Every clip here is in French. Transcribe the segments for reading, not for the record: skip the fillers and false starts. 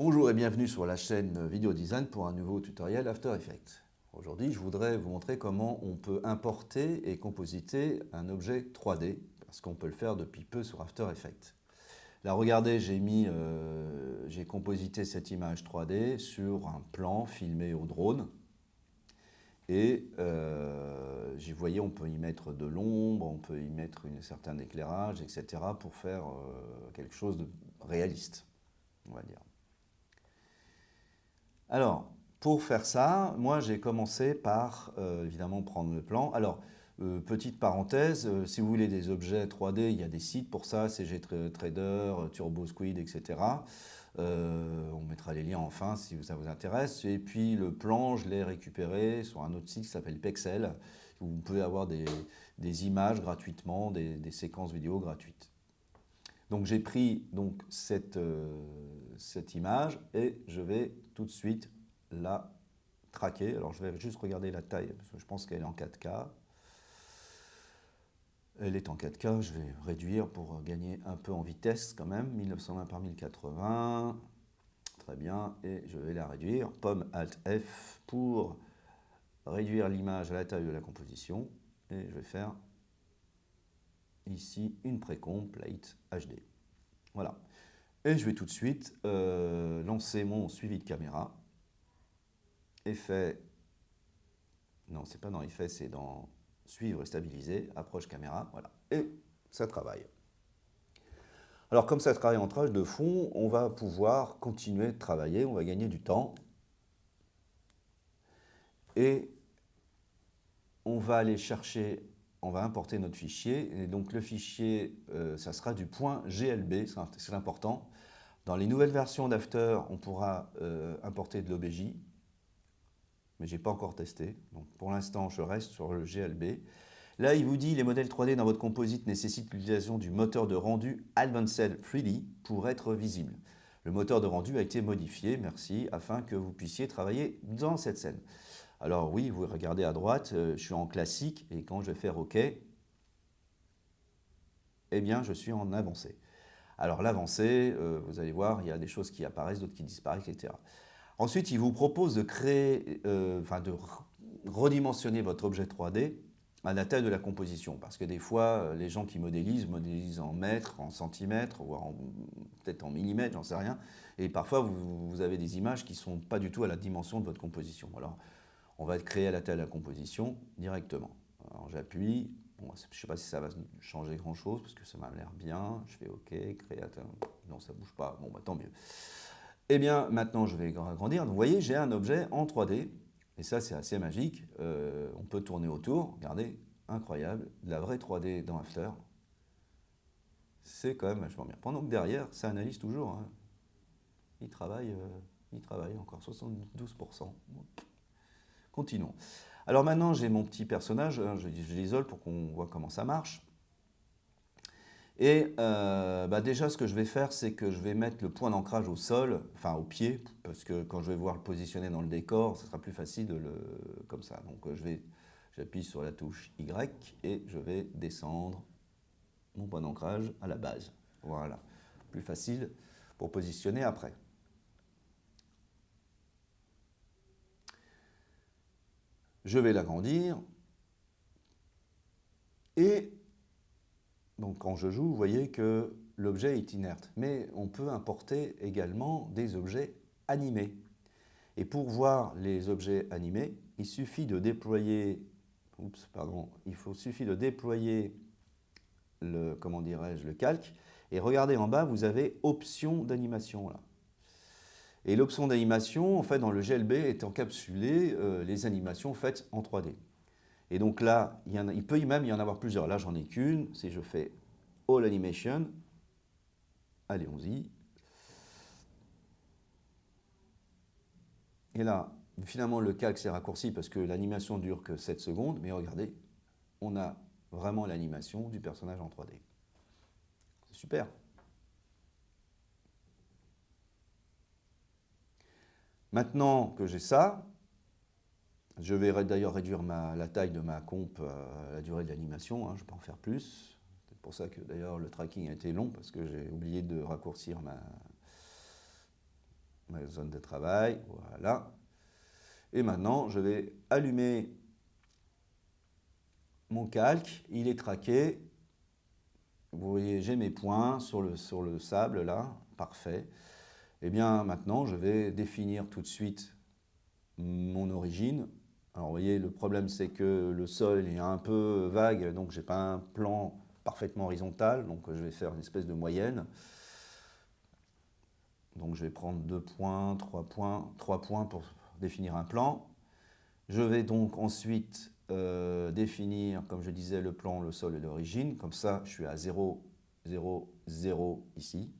Bonjour et bienvenue sur la chaîne Vidéo Design pour un nouveau tutoriel After Effects. Aujourd'hui, je voudrais vous montrer comment on peut importer et compositer un objet 3D, parce qu'on peut le faire depuis peu sur After Effects. Là, regardez, j'ai composité cette image 3D sur un plan filmé au drone. Et vous voyez, on peut y mettre de l'ombre, on peut y mettre un certain éclairage, etc. pour faire quelque chose de réaliste, on va dire. Alors, pour faire ça, moi j'ai commencé par évidemment prendre le plan. Alors, petite parenthèse, si vous voulez des objets 3D, il y a des sites pour ça, CG Trader, TurboSquid, etc. On mettra les liens en fin si ça vous intéresse. Et puis le plan, je l'ai récupéré sur un autre site qui s'appelle Pexel, où vous pouvez avoir des images gratuitement, des séquences vidéo gratuites. Donc j'ai pris cette image et je vais tout de suite la traquer. Alors je vais juste regarder la taille, parce que je pense qu'elle est en 4K. Elle est en 4K, je vais réduire pour gagner un peu en vitesse quand même. 1920 par 1080, très bien. Et je vais la réduire, Pomme Alt F pour réduire l'image à la taille de la composition. Et je vais faire ici une précomp Plate HD. Voilà. Et je vais tout de suite lancer mon suivi de caméra. Effet, non, c'est pas dans effet, c'est dans suivre et stabiliser, approche caméra, voilà. Et ça travaille. Alors, comme ça travaille en trage de fond, on va pouvoir continuer de travailler, on va gagner du temps. Et on va aller chercher, on va importer notre fichier. Et donc, le fichier, ça sera du point GLB, c'est important. Dans les nouvelles versions d'After, on pourra importer de l'OBJ, mais je n'ai pas encore testé. Donc pour l'instant, je reste sur le GLB. Là, il vous dit les modèles 3D dans votre composite nécessitent l'utilisation du moteur de rendu Advanced 3D pour être visible. Le moteur de rendu a été modifié, merci, afin que vous puissiez travailler dans cette scène. Alors oui, vous regardez à droite, je suis en classique et quand je vais faire OK, eh bien, je suis en avancé. Alors l'avancée, vous allez voir, il y a des choses qui apparaissent, d'autres qui disparaissent, etc. Ensuite, il vous propose de créer, de redimensionner votre objet 3D à la taille de la composition. Parce que des fois, les gens qui modélisent en mètres, en centimètres, voire peut-être en millimètres, j'en sais rien. Et parfois, vous avez des images qui ne sont pas du tout à la dimension de votre composition. Alors, on va créer à la taille de la composition directement. Alors, j'appuie. Bon, je ne sais pas si ça va changer grand-chose, parce que ça m'a l'air bien. Je fais OK, créateur. Non, ça ne bouge pas. Bon, bah, tant mieux. Eh bien, maintenant, je vais agrandir. Donc, vous voyez, j'ai un objet en 3D. Et ça, c'est assez magique. On peut tourner autour. Regardez, incroyable. De la vraie 3D dans After. C'est quand même vachement bien. Pendant que derrière, ça analyse toujours. Hein. Il travaille encore 72%. Continuons. Alors maintenant, j'ai mon petit personnage. Je l'isole pour qu'on voit comment ça marche. Et déjà, ce que je vais faire, c'est que je vais mettre le point d'ancrage au sol, enfin au pied, parce que quand je vais voir le positionner dans le décor, ce sera plus facile comme ça. Donc j'appuie sur la touche Y et je vais descendre mon point d'ancrage à la base. Voilà, plus facile pour positionner après. Je vais l'agrandir et donc quand je joue, vous voyez que l'objet est inerte. Mais on peut importer également des objets animés. Et pour voir les objets animés, il suffit de déployer, suffit de déployer le calque. Et regardez en bas, vous avez option d'animation là. Et l'option d'animation, en fait, dans le GLB, est encapsulée les animations faites en 3D. Et donc là, il peut même y en avoir plusieurs. Là, j'en ai qu'une. Si je fais All Animation, allez-y. Et là, finalement, le calque s'est raccourci parce que l'animation dure que 7 secondes. Mais regardez, on a vraiment l'animation du personnage en 3D. C'est super. Maintenant que j'ai ça, je vais d'ailleurs réduire la taille de ma comp à la durée de l'animation. Hein, je ne vais pas en faire plus. C'est pour ça que d'ailleurs le tracking a été long parce que j'ai oublié de raccourcir ma zone de travail, voilà. Et maintenant, je vais allumer mon calque, il est traqué. Vous voyez, j'ai mes points sur le sable là, parfait. Et bien maintenant, je vais définir tout de suite mon origine. Alors vous voyez, le problème c'est que le sol est un peu vague, donc j'ai pas un plan parfaitement horizontal, donc je vais faire une espèce de moyenne. Donc je vais prendre 2 points, 3 points pour définir un plan. Je vais donc ensuite définir, comme je disais, le plan, le sol et l'origine. Comme ça, je suis à 0, 0, 0 ici,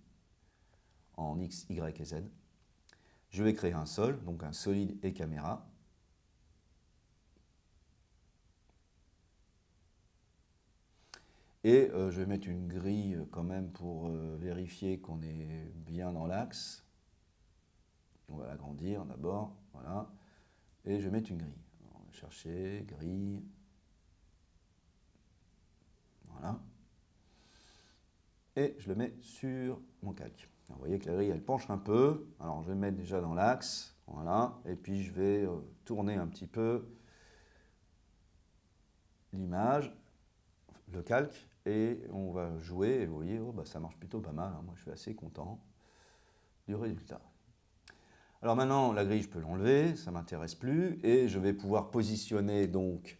en X, Y et Z. Je vais créer un sol, donc un solide et caméra. Et je vais mettre une grille quand même pour vérifier qu'on est bien dans l'axe. On va l'agrandir d'abord, voilà. Et je vais mettre une grille. On va chercher, grille. Voilà. Et je le mets sur mon calque. Alors, vous voyez que la grille, elle penche un peu. Alors, je vais le mettre déjà dans l'axe. Voilà. Et puis, je vais tourner un petit peu l'image, le calque. Et on va jouer. Et vous voyez, oh, bah, ça marche plutôt pas mal. Hein. Moi, je suis assez content du résultat. Alors maintenant, la grille, je peux l'enlever. Ça ne m'intéresse plus. Et je vais pouvoir positionner donc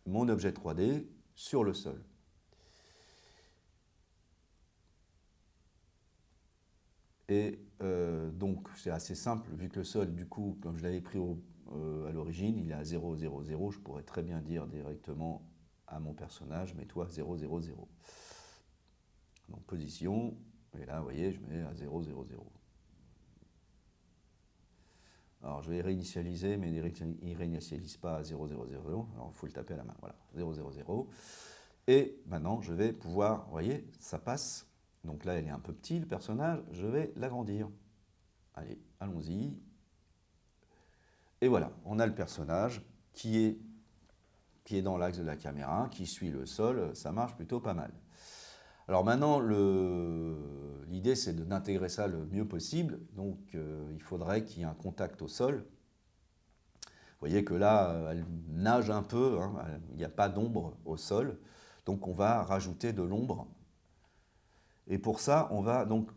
mon objet 3D sur le sol. Et donc, c'est assez simple, vu que le sol, du coup, comme je l'avais pris à l'origine, il est à 0, 0, 0. Je pourrais très bien dire directement à mon personnage, mets-toi 0, 0, 0. Donc, position, et là, vous voyez, je mets à 0, 0, 0. Alors, je vais réinitialiser, mais il ne réinitialise pas à 0, 0, 0. Alors, il faut le taper à la main. Voilà, 0, 0, 0. Et maintenant, je vais pouvoir, vous voyez, ça passe. Donc là, il est un peu petit, le personnage. Je vais l'agrandir. Allez, allons-y. Et voilà, on a le personnage qui est dans l'axe de la caméra, qui suit le sol, ça marche plutôt pas mal. Alors maintenant, l'idée c'est d'intégrer ça le mieux possible, donc il faudrait qu'il y ait un contact au sol. Vous voyez que là, elle nage un peu, hein, il n'y a pas d'ombre au sol, donc on va rajouter de l'ombre. Et pour ça, on va donc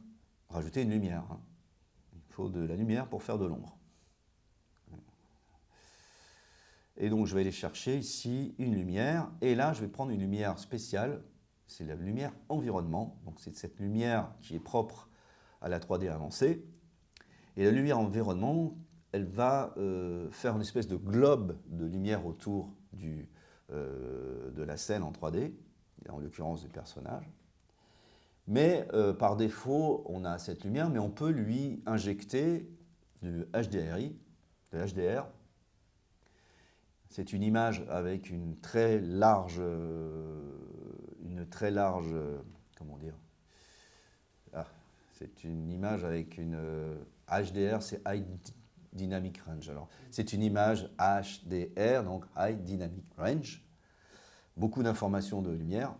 rajouter une lumière. Hein. Il faut de la lumière pour faire de l'ombre. Et donc je vais aller chercher ici une lumière, et là je vais prendre une lumière spéciale, c'est la lumière environnement, donc c'est cette lumière qui est propre à la 3D avancée. Et la lumière environnement, elle va faire une espèce de globe de lumière autour de la scène en 3D, en l'occurrence du personnage. Mais par défaut, on a cette lumière, mais on peut lui injecter du HDRI, de l'HDR. C'est une image avec une très large, comment dire, c'est une image avec une HDR, c'est High Dynamic Range. Alors, c'est une image HDR, donc High Dynamic Range, beaucoup d'informations de lumière.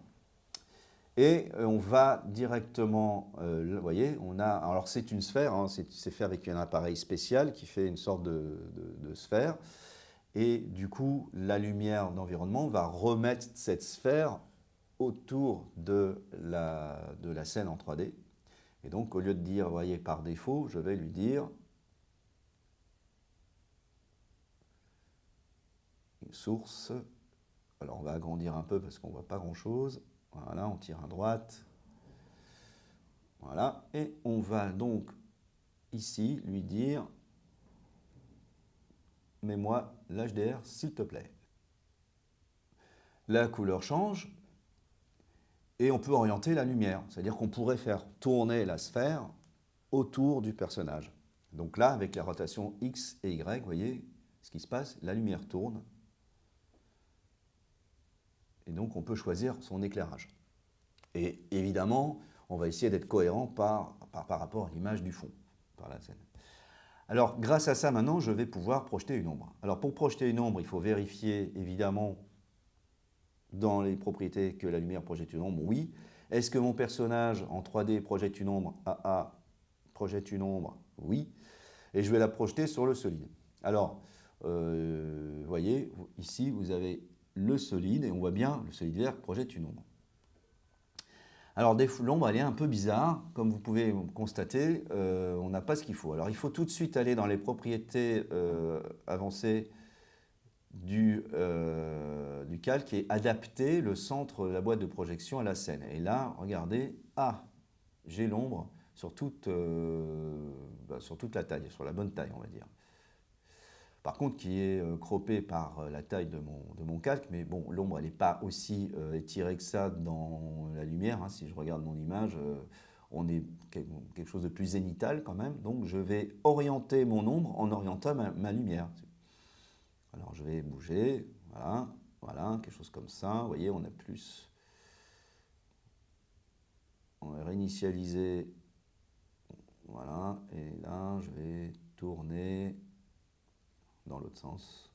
Et on va directement, vous voyez, alors c'est une sphère, hein, c'est fait avec un appareil spécial qui fait une sorte de sphère. Et du coup, la lumière d'environnement va remettre cette sphère autour de la scène en 3D. Et donc, au lieu de dire, vous voyez, par défaut, je vais lui dire une source. Alors, on va agrandir un peu parce qu'on ne voit pas grand-chose. Voilà, on tire à droite. Voilà, et on va donc ici lui dire mets-moi l'HDR s'il te plaît. La couleur change et on peut orienter la lumière, c'est-à-dire qu'on pourrait faire tourner la sphère autour du personnage. Donc là, avec la rotation X et Y, vous voyez ce qui se passe, la lumière tourne et donc on peut choisir son éclairage. Et évidemment, on va essayer d'être cohérent par rapport à l'image du fond, par la scène. Alors, grâce à ça, maintenant, je vais pouvoir projeter une ombre. Alors, pour projeter une ombre, il faut vérifier, évidemment, dans les propriétés que la lumière projette une ombre, oui. Est-ce que mon personnage en 3D projette une ombre? AA projette une ombre Oui. Et je vais la projeter sur le solide. Alors, vous voyez, ici, vous avez le solide, et on voit bien, le solide vert projette une ombre. Alors, l'ombre, elle est un peu bizarre. Comme vous pouvez constater, on n'a pas ce qu'il faut. Alors, il faut tout de suite aller dans les propriétés avancées du calque et adapter le centre de la boîte de projection à la scène. Et là, regardez, j'ai l'ombre sur toute la taille, sur la bonne taille, on va dire. Par contre, qui est croppée par la taille de mon calque, mais bon, l'ombre, elle n'est pas aussi étirée que ça dans la lumière. Hein. Si je regarde mon image, on est quelque chose de plus zénital quand même. Donc, je vais orienter mon ombre en orientant ma lumière. Alors, je vais bouger, voilà, quelque chose comme ça. Vous voyez, on a plus. On va réinitialiser. Voilà, et là, je vais tourner dans l'autre sens.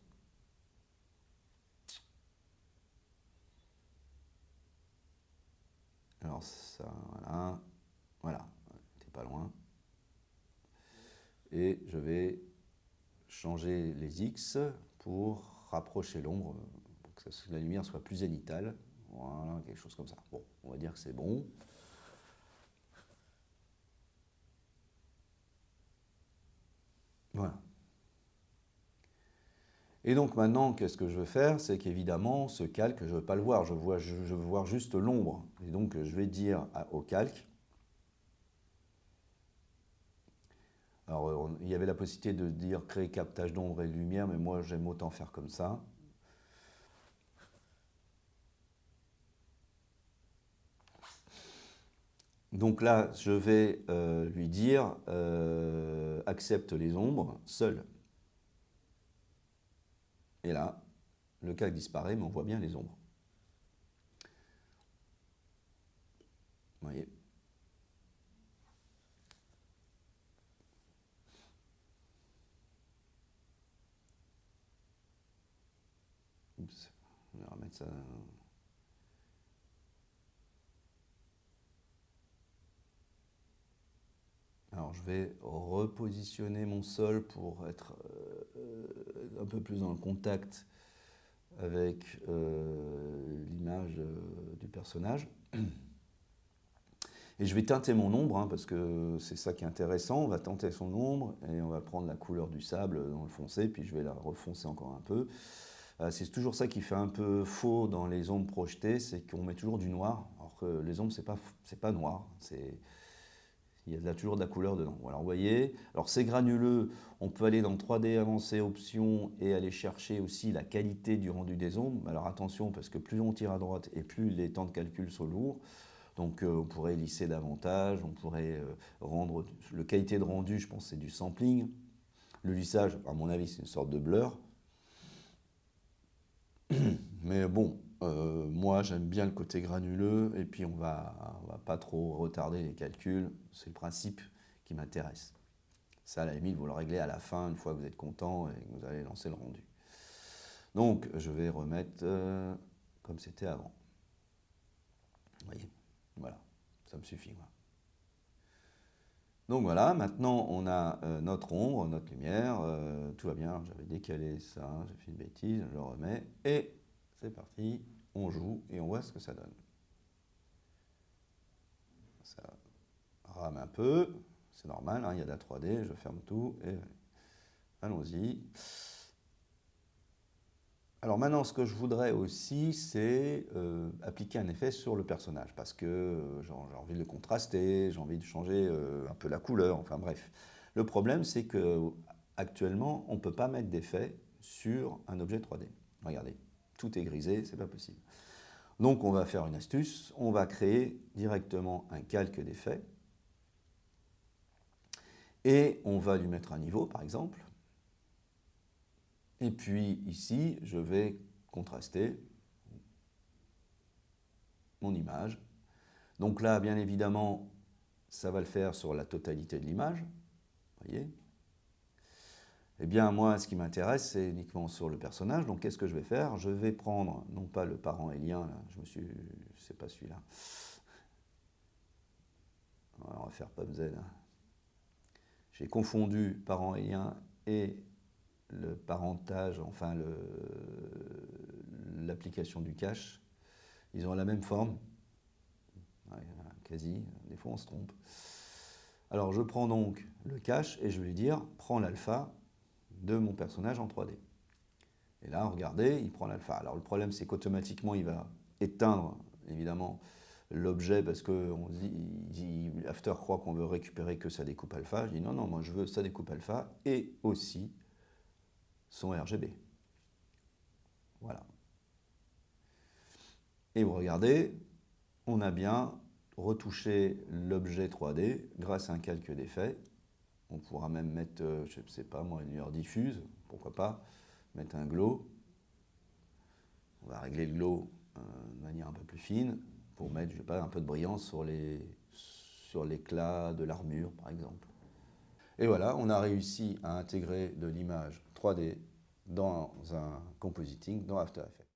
Alors ça, voilà, t'es pas loin. Et je vais changer les X pour rapprocher l'ombre, pour que la lumière soit plus zénitale. Voilà, quelque chose comme ça. Bon, on va dire que c'est bon. Voilà. Et donc maintenant, qu'est-ce que je veux faire? C'est qu'évidemment, ce calque, je ne veux pas le voir, je veux voir juste l'ombre. Et donc, je vais dire au calque. Alors, il y avait la possibilité de dire créer captage d'ombre et de lumière, mais moi, j'aime autant faire comme ça. Donc là, je vais lui dire accepte les ombres seul. Et là, le calque disparaît, mais on voit bien les ombres. Vous voyez. Oups, on va remettre ça. Alors je vais repositionner mon sol pour être un peu plus dans le contact avec l'image du personnage. Et je vais teinter mon ombre, hein, parce que c'est ça qui est intéressant. On va teinter son ombre et on va prendre la couleur du sable dans le foncé, puis je vais la refoncer encore un peu. C'est toujours ça qui fait un peu faux dans les ombres projetées, c'est qu'on met toujours du noir, alors que les ombres, c'est pas noir, il y a toujours de la couleur dedans. Alors vous voyez, alors c'est granuleux, on peut aller dans 3D avancé, options, et aller chercher aussi la qualité du rendu des ombres. Alors attention, parce que plus on tire à droite et plus les temps de calcul sont lourds. Donc on pourrait lisser davantage, on pourrait rendre... Le qualité de rendu, je pense, c'est du sampling. Le lissage, à mon avis, c'est une sorte de blur. Mais bon, moi j'aime bien le côté granuleux et puis on va pas trop retarder les calculs. C'est le principe qui m'intéresse. Ça, à la limite, vous le réglez à la fin, une fois que vous êtes content et que vous allez lancer le rendu. Donc je vais remettre comme c'était avant. Vous voyez, voilà, ça me suffit. Moi. Donc voilà, maintenant on a notre ombre, notre lumière, tout va bien, j'avais décalé ça, j'ai fait une bêtise, je le remets, et c'est parti, on joue et on voit ce que ça donne. Ça rame un peu, c'est normal, hein, il y a de la 3D, je ferme tout, et allons-y. Alors maintenant, ce que je voudrais aussi, c'est appliquer un effet sur le personnage, parce que j'ai envie de le contraster, j'ai envie de changer un peu la couleur, enfin bref. Le problème, c'est que actuellement, on ne peut pas mettre d'effet sur un objet 3D. Regardez, tout est grisé, c'est pas possible. Donc on va faire une astuce, on va créer directement un calque d'effet, et on va lui mettre un niveau, par exemple. Et puis ici, je vais contraster mon image. Donc là, bien évidemment, ça va le faire sur la totalité de l'image. Voyez. Eh bien, moi, ce qui m'intéresse, c'est uniquement sur le personnage. Donc, qu'est-ce que je vais faire? Je vais prendre, non pas le parent élien, là, c'est pas celui-là. On va faire PubZ. J'ai confondu parent et lien et le parentage, enfin l'application du cache. Ils ont la même forme, ouais, quasi, des fois on se trompe. Alors je prends donc le cache et je vais lui dire, prends l'alpha de mon personnage en 3D. Et là, regardez, il prend l'alpha. Alors le problème, c'est qu'automatiquement, il va éteindre, évidemment, l'objet parce que After croit qu'on veut récupérer que sa découpe alpha. Je dis non, non, moi je veux sa découpe alpha et aussi son RGB. Voilà. Et vous regardez, on a bien retouché l'objet 3D grâce à un calque d'effet. On pourra même mettre, je ne sais pas moi, une lueur diffuse, pourquoi pas, mettre un glow. On va régler le glow de manière un peu plus fine pour mettre, je sais pas, un peu de brillance sur l'éclat de l'armure, par exemple. Et voilà, on a réussi à intégrer de l'image 3D dans un compositing dans After Effects.